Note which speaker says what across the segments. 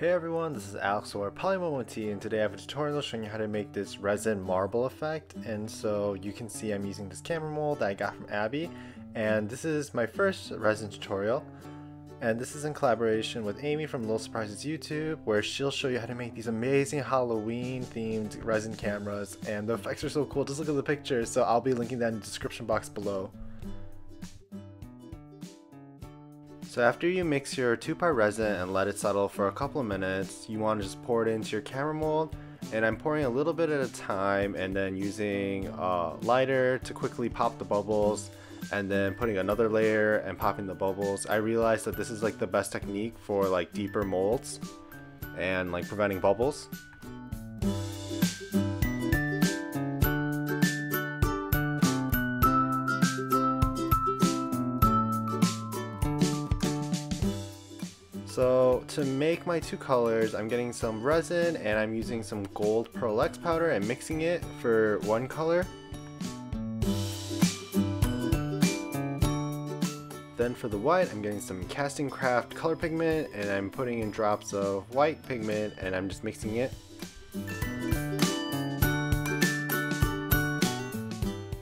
Speaker 1: Hey everyone, this is Alex or PolymomoTea, and today I have a tutorial showing you how to make this resin marble effect. And so you can see I'm using this camera mold that I got from Abby, and this is my first resin tutorial. And this is in collaboration with Amy from Little Surprises YouTube, where she'll show you how to make these amazing Halloween themed resin cameras, and the effects are so cool. Just look at the pictures, so I'll be linking that in the description box below. So after you mix your 2-part resin and let it settle for a couple of minutes, you want to just pour it into your camera mold, and I'm pouring a little bit at a time and then using a lighter to quickly pop the bubbles and then putting another layer and popping the bubbles. I realized that this is like the best technique for like deeper molds and like preventing bubbles. So to make my two colors, I'm getting some resin and I'm using some gold Pearl X powder and mixing it for one color. Then for the white, I'm getting some Casting Craft color pigment and I'm putting in drops of white pigment and I'm just mixing it.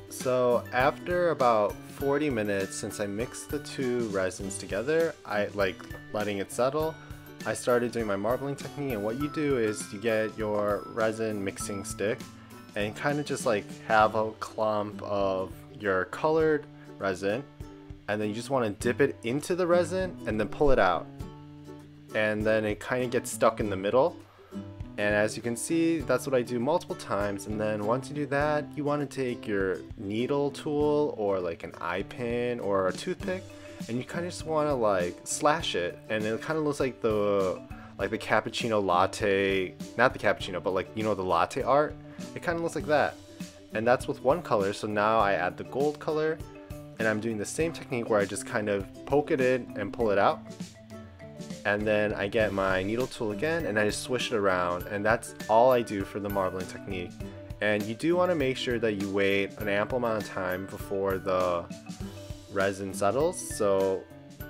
Speaker 1: So after about 40 minutes since I mixed the two resins together, I like letting it settle, I started doing my marbling technique. And what you do is you get your resin mixing stick and kind of just like have a clump of your colored resin, and then you just want to dip it into the resin and then pull it out, and then it kind of gets stuck in the middle. And as you can see, that's what I do multiple times. And then once you do that, you want to take your needle tool or like an eye pin or a toothpick, and you kind of just want to like slash it, and it kind of looks like the cappuccino latte, not the cappuccino, but like, you know, the latte art. It kind of looks like that. And that's with one color. So now I add the gold color, and I'm doing the same technique where I just kind of poke it in and pull it out. And then I get my needle tool again and I just swish it around, and that's all I do for the marbling technique. And you do want to make sure that you wait an ample amount of time before the resin settles. So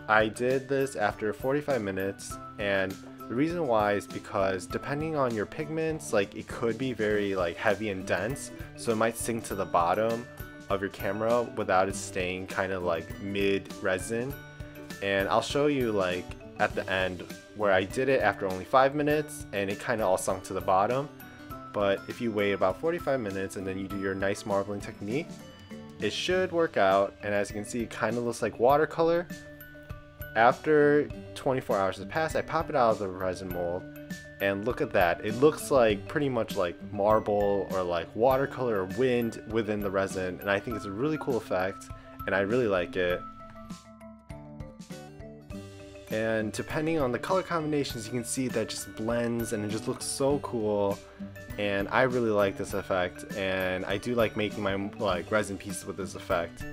Speaker 1: I did this after 45 minutes, and the reason why is because depending on your pigments, like it could be very like heavy and dense, so it might sink to the bottom of your camera without it staying kind of like mid resin. And I'll show you like at the end where I did it after only 5 minutes and it kind of all sunk to the bottom. But if you wait about 45 minutes and then you do your nice marbling technique, it should work out. And as you can see, it kind of looks like watercolor. After 24 hours has passed, I pop it out of the resin mold, and look at that. It looks like pretty much like marble or like watercolor or wind within the resin, and I think it's a really cool effect and I really like it. And depending on the color combinations, you can see that just blends and it just looks so cool. And I really like this effect, and I do like making my like resin pieces with this effect.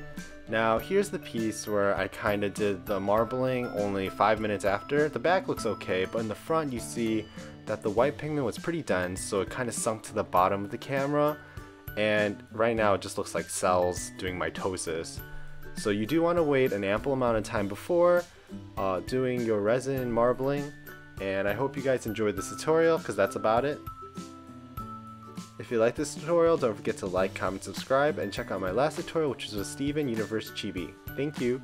Speaker 1: Now here's the piece where I kind of did the marbling only 5 minutes after. The back looks okay, but in the front you see that the white pigment was pretty dense, so it kind of sunk to the bottom of the camera. And right now it just looks like cells doing mitosis. So you do want to wait an ample amount of time before doing your resin marbling. And I hope you guys enjoyed this tutorial, because that's about it. If you like this tutorial, don't forget to like, comment, subscribe, and check out my last tutorial, which was with Steven Universe Chibi. Thank you!